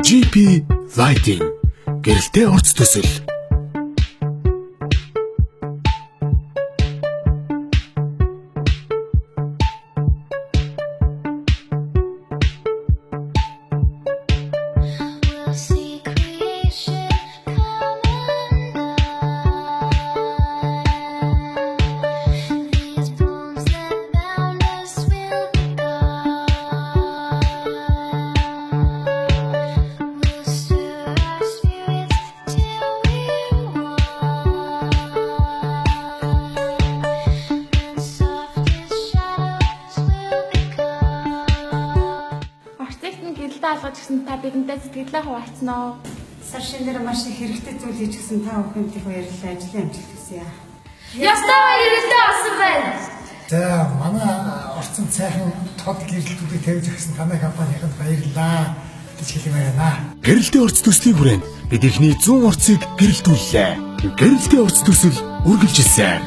GP Lighting гэрэлтэй урц төсөл. Алгаж гисэн та бидэнтэй сэтгэлээ хуваалцсан уу? Сар шинээр маш их хэрэгтэй зүйл хийж гисэн та бүхэнд их баярлалаа. Ажлын амжилт хүсье. Ястаа баярлалаа болсон байна. За манай орцсон цайхан тод гэрэлтүүдийг тавьж өгсөн танай компанид баярлалаа гэж хэлмээр байна. Гэрэлтэй урц төслийн хүрээнд бид эхний 100 урцыг гэрэлтүүллээ. Гэрэлтэй урц төсөл үргэлжилсэн.